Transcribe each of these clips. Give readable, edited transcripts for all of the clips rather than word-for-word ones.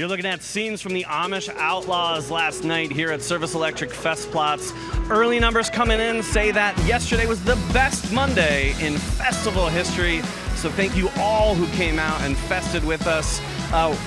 You're looking at scenes from the Amish Outlaws last night here at Service Electric Festplatz. Early numbers coming in say that yesterday was the best Monday in festival history. So thank you all who came out and fested with us.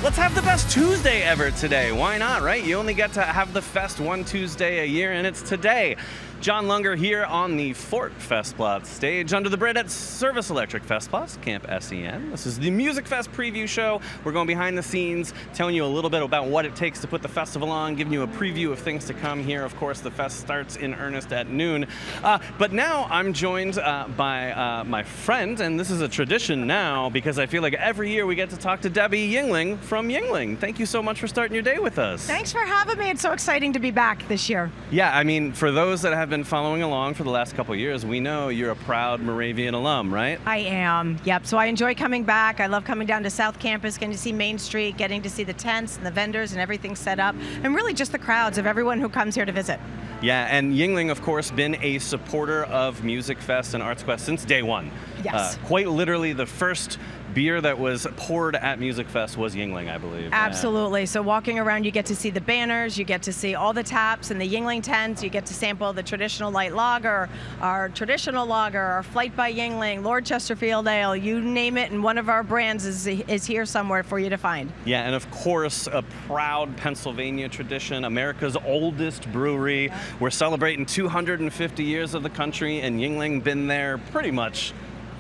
Let's have the best Tuesday ever today. Why not, right? You only get to have the fest one Tuesday a year, and it's today. John Lunger here on the Fort Festplatz stage under the bridge at Service Electric Festplatz, Camp SEN. This is the Musikfest preview show. We're going behind the scenes, telling you a little bit about what it takes to put the festival on, giving you a preview of things to come here. Of course, the fest starts in earnest at noon. But now I'm joined by my friend, and this is a tradition now because I feel like every year we get to talk to Debbie Yuengling from Yuengling. Thank you so much for starting your day with us. Thanks for having me. It's so exciting to be back this year. Yeah, I mean, for those that have been following along for the last couple of years, we know you're a proud Moravian alum, right? I am, yep. So I enjoy coming back. I love coming down to South Campus, getting to see Main Street, getting to see the tents and the vendors and everything set up, and really just the crowds of everyone who comes here to visit. Yeah, and Yuengling, of course, been a supporter of Musikfest and ArtsQuest since day one. Yes. Quite literally, the first beer that was poured at Musikfest was Yuengling, I believe. Absolutely. Yeah. So walking around, you get to see the banners, you get to see all the taps and the Yuengling tents, you get to sample the traditional light lager, our traditional lager, our Flight by Yuengling, Lord Chesterfield Ale, you name it, and one of our brands is here somewhere for you to find. Yeah, and of course, a proud Pennsylvania tradition, America's oldest brewery. Yeah. We're celebrating 250 years of the country, and Yuengling been there pretty much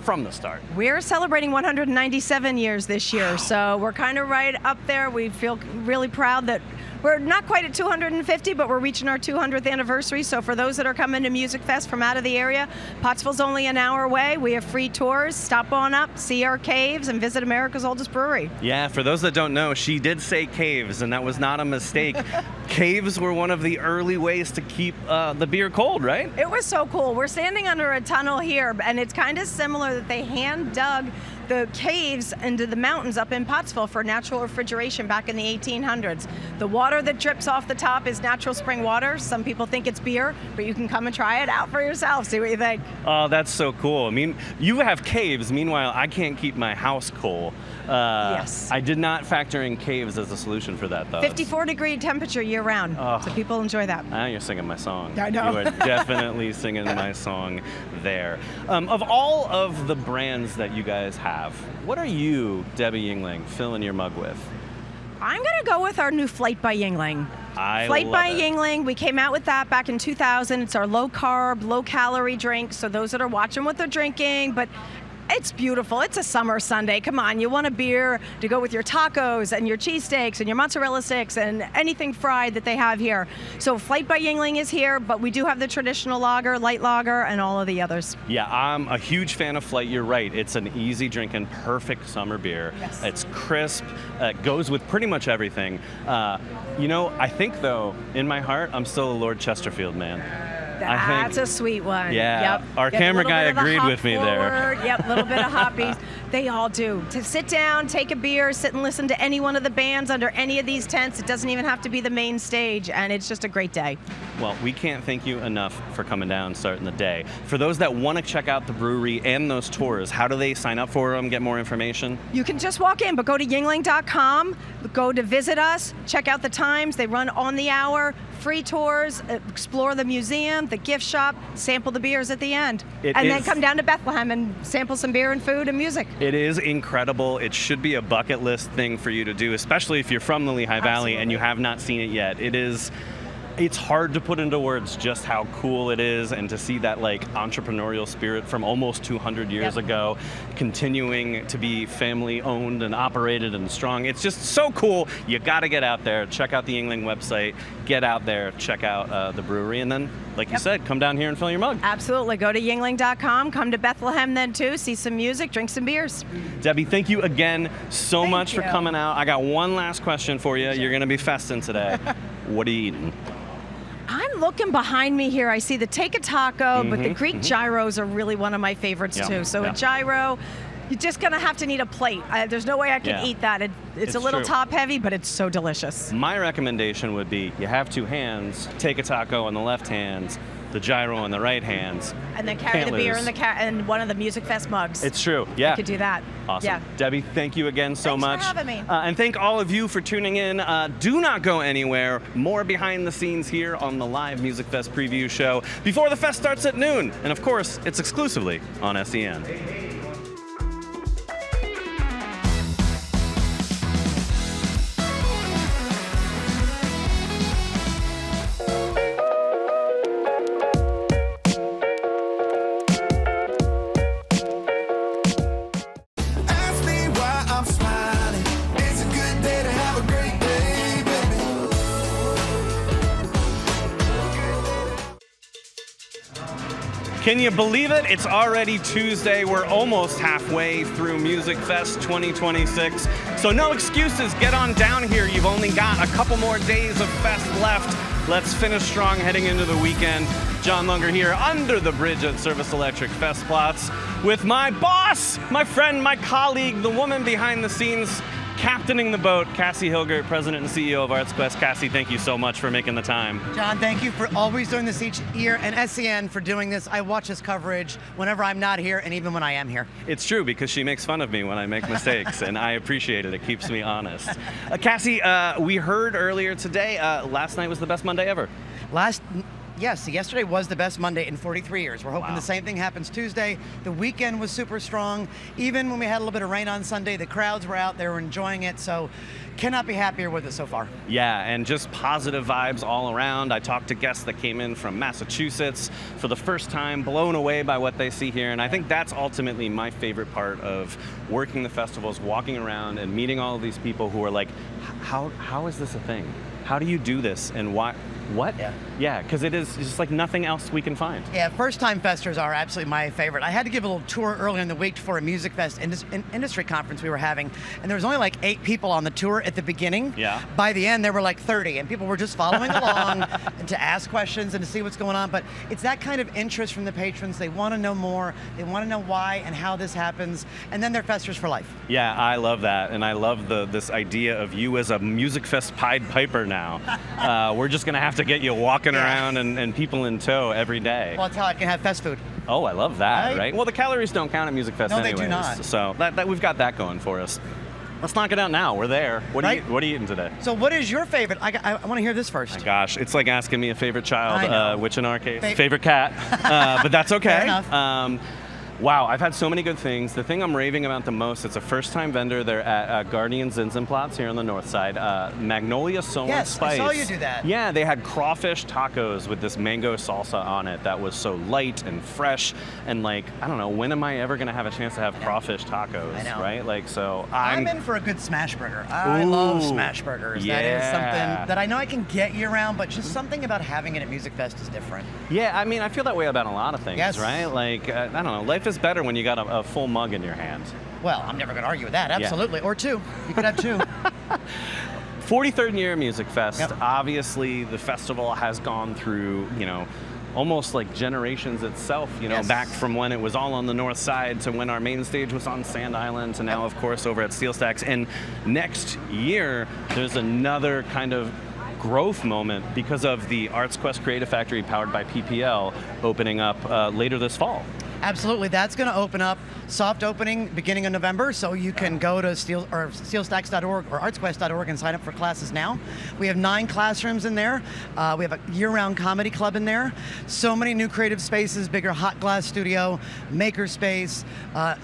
from the start. We're celebrating 197 years this year, so we're kind of right up there. We feel really proud that we're not quite at 250, but we're reaching our 200th anniversary. So for those that are coming to Musikfest from out of the area, Pottsville's only an hour away. We have free tours. Stop on up, see our caves, and visit America's oldest brewery. Yeah, for those that don't know, she did say caves, and that was not a mistake. Caves were one of the early ways to keep the beer cold, right? It was so cool. We're standing under a tunnel here, and it's kind of similar that they hand dug the caves into the mountains up in Pottsville for natural refrigeration back in the 1800s. The water that drips off the top is natural spring water. Some people think it's beer, but you can come and try it out for yourself, see what you think. Oh, that's so cool. I mean, you have caves. Meanwhile, I can't keep my house cool. Yes. I did not factor in caves as a solution for that, though. 54-degree temperature year-round, so people enjoy that. Now you're singing my song. I know. You are definitely singing my song there. Of all of the brands that you guys have, what are you, Debbie Yuengling, filling your mug with? I'm going to go with our new Flight by Yuengling. Flight by Yuengling, we came out with that back in 2000. It's our low-carb, low-calorie drink, so those that are watching what they're drinking, but it's beautiful. It's a summer Sunday. Come on, you want a beer to go with your tacos and your cheesesteaks and your mozzarella sticks and anything fried that they have here. So Flight by Yuengling is here, but we do have the traditional lager, light lager, and all of the others. Yeah, I'm a huge fan of Flight. You're right. It's an easy drinking, perfect summer beer. Yes. It's crisp. It goes with pretty much everything. You know, I think, though, in my heart, I'm still a Lord Chesterfield man. That's a sweet one. Yeah, yep. Our camera guy agreed with me there. Yep, a little bit of hoppies. They all do. To sit down, take a beer, sit and listen to any one of the bands under any of these tents. It doesn't even have to be the main stage, and it's just a great day. Well, we can't thank you enough for coming down and starting the day. For those that want to check out the brewery and those tours, how do they sign up for them, get more information? You can just walk in, but go to Yuengling.com, go to visit us, check out the times. They run on the hour, free tours, explore the museum, the gift shop, sample the beers at the end. Then come down to Bethlehem and sample some beer and food and music. It is incredible. It should be a bucket list thing for you to do, especially if you're from the Lehigh Valley and you have not seen it yet. It's hard to put into words just how cool it is, and to see that like entrepreneurial spirit from almost 200 years ago continuing to be family owned and operated and strong. It's just so cool. You got to get out there, check out the Yuengling website, get out there, check out the brewery, and then, like you said, come down here and fill your mug. Absolutely. Go to Yuengling.com, come to Bethlehem then too, see some music, drink some beers. Debbie, thank you again so much for Thank you. coming out. I got one last question for you. You're going to be festing today. What are you eating? I'm looking behind me here. I see the Take a Taco, but the Greek gyros are really one of my favorites too. So a gyro, you're just going to have to need a plate. There's no way I can eat that. It's a little top heavy, but it's so delicious. My recommendation would be you have two hands, take a taco on the left hand, the gyro in the right hand. And then carry the beer in one of the Musikfest mugs. It's true. Yeah. You could do that. Awesome. Yeah. Debbie, thank you again so much. Thanks for having me. And thank all of you for tuning in. Do not go anywhere. More behind the scenes here on the live Musikfest preview show before the fest starts at noon. And of course, it's exclusively on SEN. Can you believe it? It's already Tuesday. We're almost halfway through Musikfest 2026. So no excuses. Get on down here. You've only got a couple more days of fest left. Let's finish strong heading into the weekend. John Lunger here under the bridge at Service Electric Festplatz with my boss, my friend, my colleague, the woman behind the scenes, captaining the boat, Cassie Hilgert, President and CEO of ArtsQuest. Cassie, thank you so much for making the time. John, thank you for always doing this each year, and SEN for doing this. I watch this coverage whenever I'm not here and even when I am here. It's true, because she makes fun of me when I make mistakes, and I appreciate it. It keeps me honest. Cassie, we heard earlier today, last night was the best Monday ever. Yes, yesterday was the best Monday in 43 years. We're hoping the same thing happens Tuesday. The weekend was super strong. Even when we had a little bit of rain on Sunday, the crowds were out, they were enjoying it, so cannot be happier with it so far. Yeah, and just positive vibes all around. I talked to guests that came in from Massachusetts for the first time, blown away by what they see here, and I think that's ultimately my favorite part of working the festivals, walking around and meeting all of these people who are like, how is this a thing? How do you do this, and why? What? Yeah, because it is just like nothing else we can find. Yeah, first-time festers are absolutely my favorite. I had to give a little tour earlier in the week for a Musikfest industry conference we were having, and there was only like 8 people on the tour at the beginning. Yeah. By the end, there were like 30, and people were just following along and to ask questions and to see what's going on. But it's that kind of interest from the patrons. They want to know more. They want to know why and how this happens, and then they're festers for life. Yeah, I love that, and I love this idea of you as a Musikfest Pied Piper now. We're just gonna have to get you walking around and people in tow every day. Well, that's how I can have fest food. Oh, I love that, right? Well, the calories don't count at Musikfest anyways. No, they do not. So that we've got that going for us. Let's knock it out now. We're there. What are you eating today? So what is your favorite? I want to hear this first. My gosh, it's like asking me a favorite child, which in our case, favorite cat. But that's okay. Fair enough. Wow, I've had so many good things. The thing I'm raving about the most, it's a first-time vendor. They're at Guardian Zinzenplatz here on the north side. Magnolia Soul and Spice. Yes, I saw you do that. Yeah, they had crawfish tacos with this mango salsa on it that was so light and fresh. And like, I don't know, when am I ever going to have a chance to have crawfish tacos, I know. right? Like, so I'm in for a good smash burger. I love smash burgers. Yeah. That is something that I know I can get year-round, but just something about having it at Musikfest is different. Yeah, I mean, I feel that way about a lot of things, Yes. right? Like, I don't know, life is better when you got a full mug in your hand. Well, I'm never going to argue with that, absolutely. Yeah. Or 2. You could have 2. 43rd year Musikfest. Yep. Obviously, the festival has gone through, almost like generations itself, back from when it was all on the north side to when our main stage was on Sand Island to now, of course, over at Steel Stacks. And next year, there's another kind of growth moment because of the ArtsQuest Creative Factory powered by PPL opening up later this fall. Absolutely, that's going to open up, soft opening beginning of November, so you can go to steelstacks.org or artsquest.org and sign up for classes now. We have 9 classrooms in there. We have a year-round comedy club in there. So many new creative spaces, bigger hot glass studio, maker space,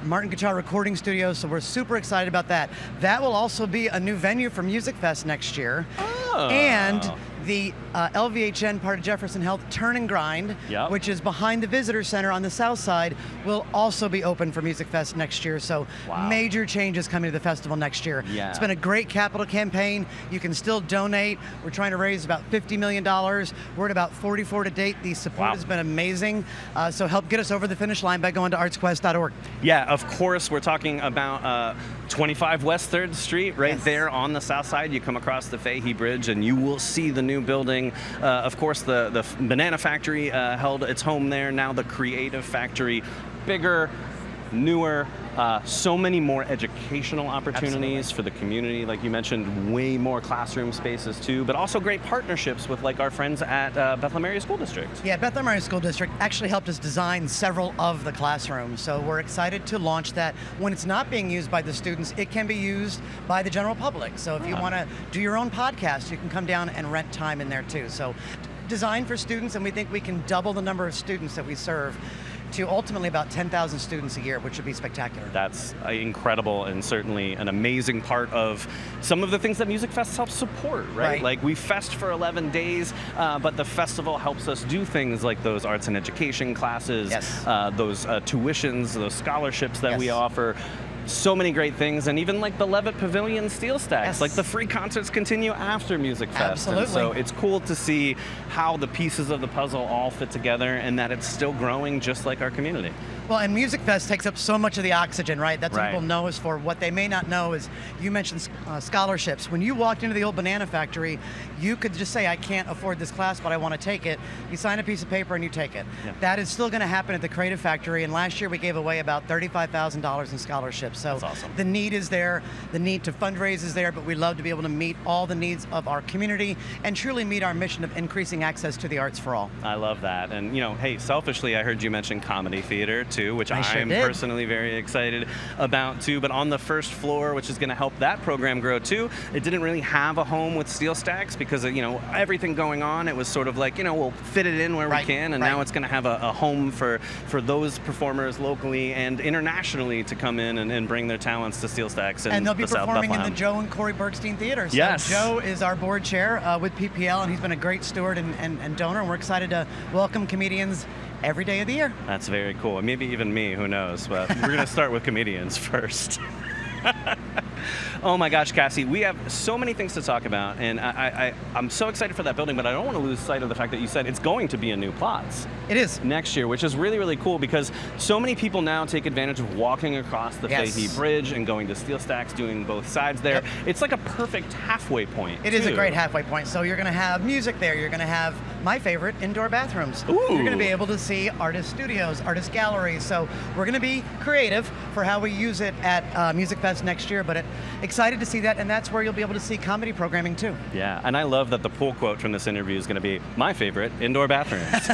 Martin Guitar recording studio, so we're super excited about that. That will also be a new venue for Musikfest next year. Oh. And the LVHN part of Jefferson Health Turn and Grind, which is behind the Visitor Center on the south side, will also be open for Musikfest next year. So major changes coming to the festival next year. Yeah. It's been a great capital campaign. You can still donate. We're trying to raise about $50 million. We're at about 44 to date. The support has been amazing. So help get us over the finish line by going to artsquest.org. Yeah, of course, we're talking about 25 West 3rd Street, right there on the south side. You come across the Fahey Bridge and you will see the new building. Of course, the Banana Factory held its home there. Now the Creative Factory, bigger, newer, so many more educational opportunities for the community. Like you mentioned, way more classroom spaces too, but also great partnerships with like our friends at Bethlehem Area School District. Yeah, Bethlehem Area School District actually helped us design several of the classrooms. So we're excited to launch that. When it's not being used by the students, it can be used by the general public. So if you want to do your own podcast, you can come down and rent time in there too. So designed for students, and we think we can double the number of students that we serve to ultimately about 10,000 students a year, which would be spectacular. That's incredible, and certainly an amazing part of some of the things that Musikfest helps support, right? Like we fest for 11 days, but the festival helps us do things like those arts and education classes, those tuitions, those scholarships that we offer. So many great things, and even like the Levitt Pavilion Steel Stacks, like the free concerts continue after Musikfest. Absolutely. And so it's cool to see how the pieces of the puzzle all fit together and that it's still growing just like our community. Well, and Musikfest takes up so much of the oxygen, right? That's what people know us for. What they may not know is, you mentioned scholarships. When you walked into the old banana factory, you could just say, I can't afford this class, but I want to take it. You sign a piece of paper and you take it. That is still going to happen at the Creative Factory, and last year we gave away about $35,000 in scholarships. So that's awesome. The need is there, the need to fundraise is there, but we love to be able to meet all the needs of our community and truly meet our mission of increasing access to the arts for all. I love that. And you know, hey, selfishly, I heard you mention comedy theater too, which I'm personally very excited about too. But on the first floor, which is going to help that program grow too, it didn't really have a home with Steel Stacks because of, you know, everything going on. It was sort of like, you know, we'll fit it in where we can, and now it's going to have a home for those performers locally and internationally to come in and bring their talents to Steel Stacks. And they'll be performing in the Joe and Corey Bergstein Theater. So Joe is our board chair with PPL, and he's been a great steward and donor, and we're excited to welcome comedians every day of the year. That's very cool. And maybe even me, who knows? But we're going to start with comedians first. Oh my gosh, Cassie, we have so many things to talk about, and I'm so excited for that building, but I don't want to lose sight of the fact that you said it's going to be a new Platz. It is. Next year, which is really, really cool because so many people now take advantage of walking across the Fahey Bridge and going to Steel Stacks, doing both sides there. It's like a perfect halfway point. It is a great halfway point. So you're going to have music there. You're going to have my favorite, indoor bathrooms. Ooh. You're going to be able to see artist studios, artist galleries. So we're going to be creative for how we use it at Musikfest next year, but excited to see that, and that's where you'll be able to see comedy programming too. Yeah, and I love that the pull quote from this interview is going to be my favorite, indoor bathrooms.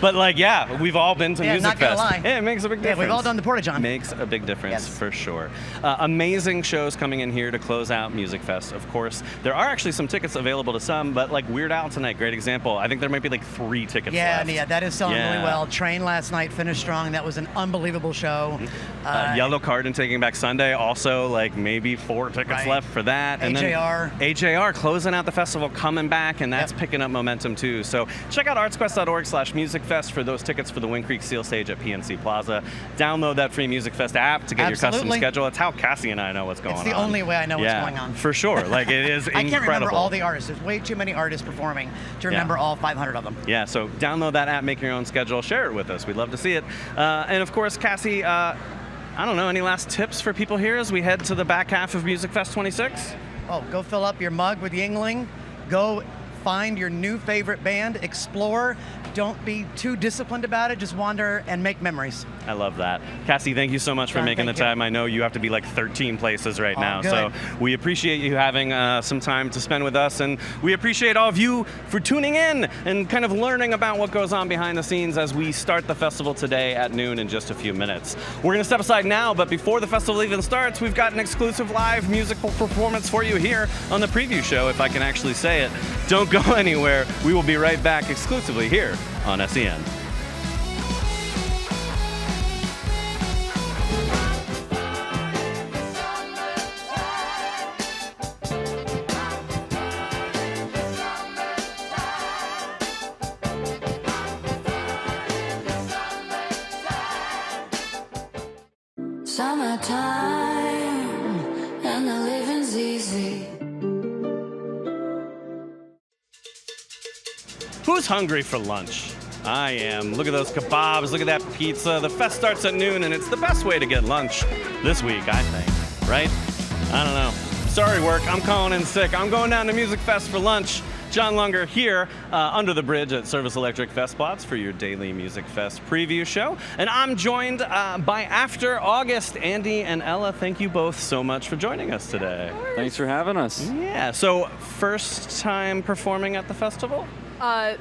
But like, yeah, we've all been to Musikfest. Not gonna lie. Yeah, it makes a big difference. Yeah, we've all done the Porta-John. Makes a big difference for sure. Amazing shows coming in here to close out Musikfest, of course. There are actually some tickets available to some, but like Weird Al tonight, great example. I think there might be like 3 tickets left. Yeah, that is selling really well. Train last night finished strong. That was an unbelievable show. Yellow Card and Taking Back Sunday, also like maybe 4 tickets left for that. And AJR. Then AJR closing out the festival, coming back, and that's picking up momentum too. So check out artsquest.org/musicfest for those tickets for the Wind Creek Steel Stage at PNC Plaza. Download that free Musikfest app to get your custom schedule. It's how Cassie and I know what's going on. It's the only way I know what's going on. For sure. Like, it is incredible. I can't remember all the artists. There's way too many artists performing to remember all 500 of them. Yeah, so download that app, make your own schedule, share it with us. We'd love to see it. And of course, Cassie, I don't know, any last tips for people here as we head to the back half of Musikfest 26? Oh, go fill up your mug with Yuengling. Go find your new favorite band. Explore. Don't be too disciplined about it. Just wander and make memories. I love that. Cassie, thank you so much for making the time. I know you have to be like 13 places right now. Good. So we appreciate you having some time to spend with us, and we appreciate all of you for tuning in and kind of learning about what goes on behind the scenes as we start the festival today at noon in just a few minutes. We're going to step aside now, but before the festival even starts, we've got an exclusive live musical performance for you here on the preview show, if I can actually say it. Don't go anywhere. We will be right back exclusively here on SEN. Summertime and the living's easy. Who's hungry for lunch? I am. Look at those kebabs, look at that pizza. The fest starts at noon, and it's the best way to get lunch this week, I think, right? I don't know. Sorry, work, I'm calling in sick. I'm going down to Musikfest for lunch. John Lunger here under the bridge at Service Electric Festplatz for your daily Musikfest preview show. And I'm joined by After August. Andy and Ella, thank you both so much for joining us today. Thanks for having us. Yeah, so first time performing at the festival?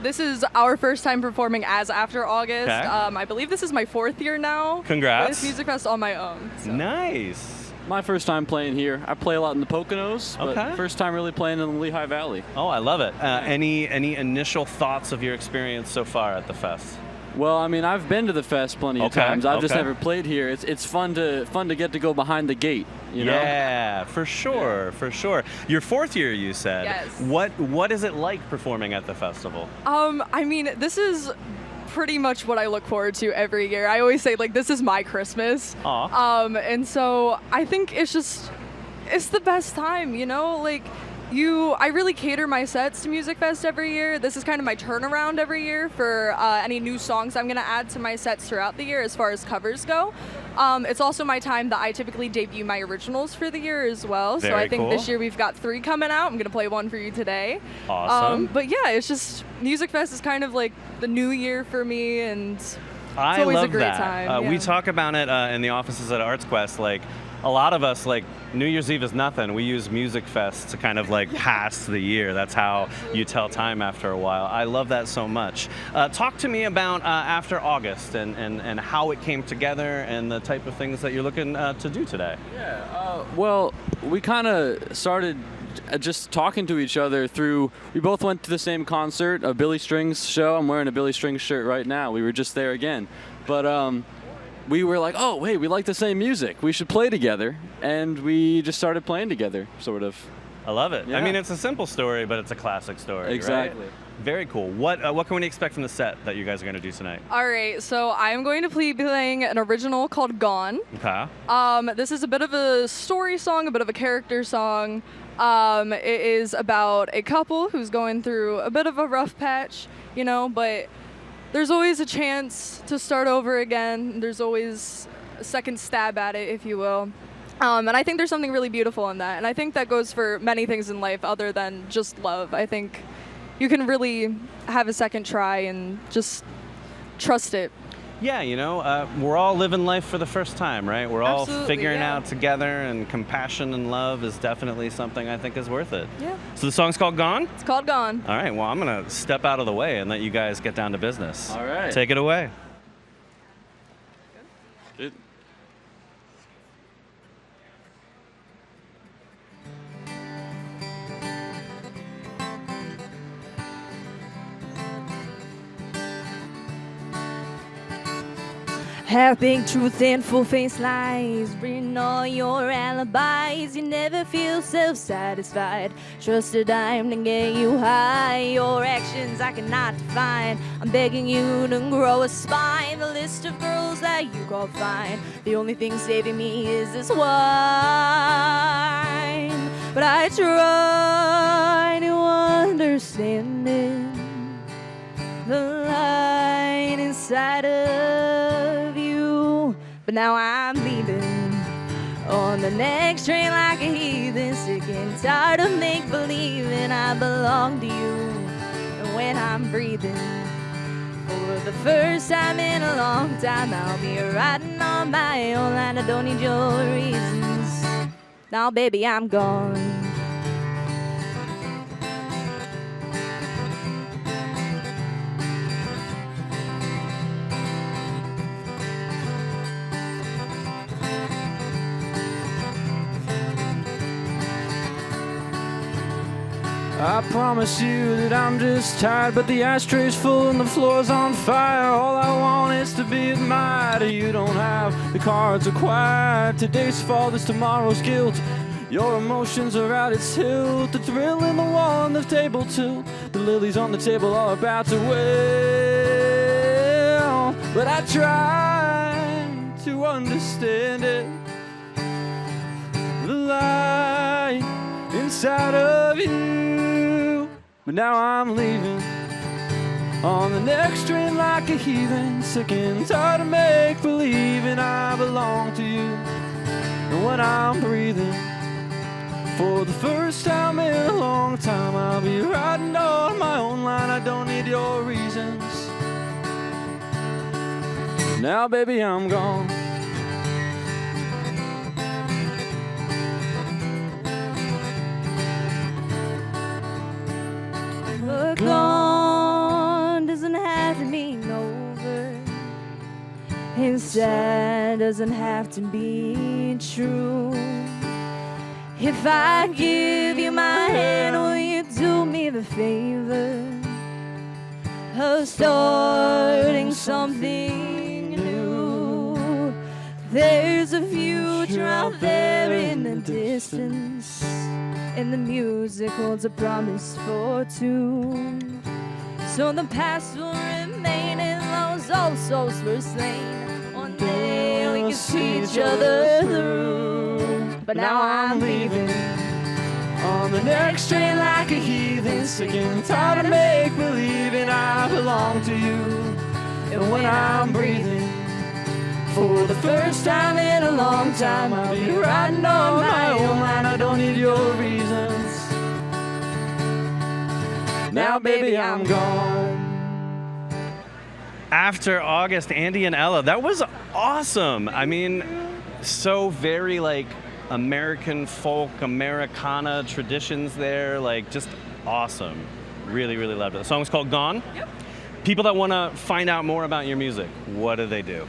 This is our first time performing as After August. Okay. I believe this is my 4th year now. Congrats. With Musikfest on my own. So. Nice. My first time playing here. I play a lot in the Poconos, but Okay. first time really playing in the Lehigh Valley. Oh, I love it. Any initial thoughts of your experience so far at the fest? Well, I mean, I've been to the fest plenty of Okay, times. I've just okay. never played here. It's fun to get to go behind the gate. You know? Yeah, for sure, for sure. Your 4th year, you said. Yes. What is it like performing at the festival? I mean, this is pretty much what I look forward to every year. I always say, like, this is my Christmas. Aw. And so I think it's the best time, you know? Like, I really cater my sets to Musikfest every year. This is kind of my turnaround every year for any new songs I'm going to add to my sets throughout the year as far as covers go. It's also my time that I typically debut my originals for the year as well. So Very I think cool. this year we've got 3 coming out. I'm going to play one for you today. Awesome. But yeah, it's just Musikfest is kind of like the new year for me, and it's I always love a great that. time. We yeah. talk about it in the offices at ArtsQuest. Like, a lot of us, like, New Year's Eve is nothing. We use Musikfest to kind of like pass the year. That's how you tell time after a while. I love that so much. Talk to me about After August and how it came together and the type of things that you're looking to do today. Yeah. Well, we kind of started just talking to each other through. We both went to the same concert, a Billy Strings show. I'm wearing a Billy Strings shirt right now. We were just there again, but we were like, oh, wait, we like the same music. We should play together. And we just started playing together, sort of. I love it. Yeah. I mean, it's a simple story, but it's a classic story. Exactly. Right? Very cool. What can we expect from the set that you guys are going to do tonight? All right, so I'm going to be playing an original called Gone. Okay. This is a bit of a story song, a bit of a character song. It is about a couple who's going through a bit of a rough patch, you know, but there's always a chance to start over again. There's always a second stab at it, if you will. And I think there's something really beautiful in that. And I think that goes for many things in life other than just love. I think you can really have a second try and just trust it. Yeah, you know, we're all living life for the first time, right? We're all Absolutely, figuring yeah. out together, and compassion and love is definitely something I think is worth it. Yeah. So the song's called Gone? It's called Gone. All right, well, I'm going to step out of the way and let you guys get down to business. All right. Take it away. Good. Half-baked truth and full-faced lies, bring all your alibis. You never feel self-satisfied. Trust a dime to get you high. Your actions I cannot define. I'm begging you to grow a spine. The list of girls that you call fine. The only thing saving me is this wine. But I try to understand it. The line inside of you. But now I'm leaving on the next train like a heathen, sick and tired of make-believing I belong to you. And when I'm breathing for the first time in a long time, I'll be riding on my own and I don't need your reasons. Now baby, I'm gone. I promise you that I'm just tired, but the ashtray's full and the floor's on fire. All I want is to be admired. You don't have the cards acquired. Today's fault is tomorrow's guilt. Your emotions are at its hilt. The thrill in the wall and the table tilt. The lilies on the table are about to wail. But I try to understand it. The light inside of you. But now I'm leaving on the next train like a heathen, sick and tired of make-believing I belong to you. And when I'm breathing for the first time in a long time, I'll be riding on on my own line, I don't need your reasons. Now, baby, I'm gone. But gone doesn't have to mean over. And sad doesn't have to be true. If I give you my hand, will you do me the favor of starting something new? There's a future out there in the distance, and the music holds a promise for two. So the past will remain in those old souls were slain. One day we can see each other through. But now I'm leaving on the next train like a heathen, sick and tired of make-believing I belong to you. And when I'm breathing for the first time in a long time, I'll be riding on my own line. I don't need your reasons. Now, baby, I'm gone. After August, Andy and Ella, that was awesome. I mean, so very like American folk, Americana traditions there, like just awesome. Really, really loved it. The song's called Gone. Yep. People that want to find out more about your music, what do they do?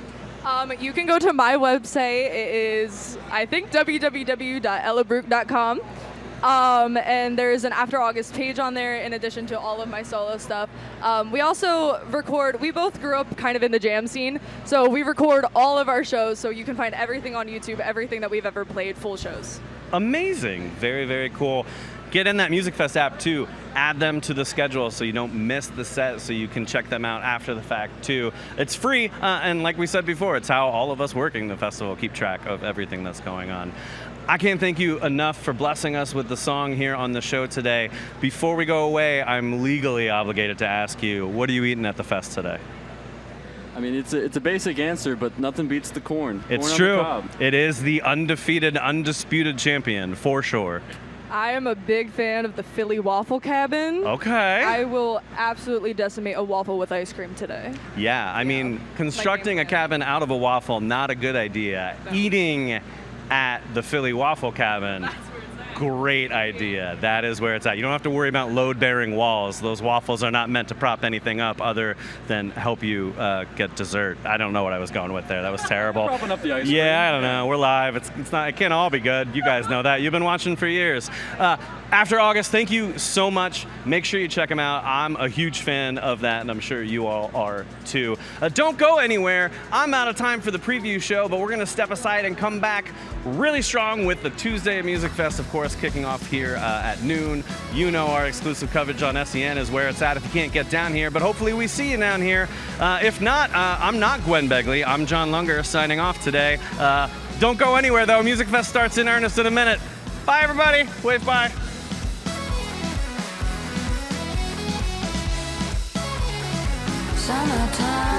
You can go to my website. It is, I think, www.ellabrook.com. And there's an After August page on there in addition to all of my solo stuff. We also record, we both grew up kind of in the jam scene, so we record all of our shows, so you can find everything on YouTube, everything that we've ever played, full shows. Amazing. Very, very cool. Get in that Musikfest app too. Add them to the schedule so you don't miss the set, so you can check them out after the fact too. It's free, and like we said before, it's how all of us working the festival keep track of everything that's going on. I can't thank you enough for blessing us with the song here on the show today. Before we go away, I'm legally obligated to ask you, what are you eating at the fest today? I mean, it's a basic answer, but nothing beats the corn. It's Corn on true. the cob. It is the undefeated, undisputed champion, for sure. I am a big fan of the Philly Waffle Cabin. Okay. I will absolutely decimate a waffle with ice cream today. Yeah, I mean, constructing a cabin out of a waffle, not a good idea. No. Eating at the Philly Waffle Cabin, great idea. That is where it's at. You don't have to worry about load-bearing walls. Those waffles are not meant to prop anything up other than help you get dessert. I don't know what I was going with there. That was terrible. Propping up the ice cream. Yeah, I don't know. We're live. It's not. It can't all be good. You guys know that. You've been watching for years. After August, thank you so much. Make sure you check them out. I'm a huge fan of that, and I'm sure you all are too. Don't go anywhere. I'm out of time for the preview show, but we're going to step aside and come back really strong with the Tuesday Musikfest, of course, kicking off here at noon. You know our exclusive coverage on SEN is where it's at if you can't get down here, but hopefully we see you down here. If not, I'm not Gwen Begley. I'm John Lunger signing off today. Don't go anywhere, though. Musikfest starts in earnest in a minute. Bye, everybody. Wave bye. Summertime.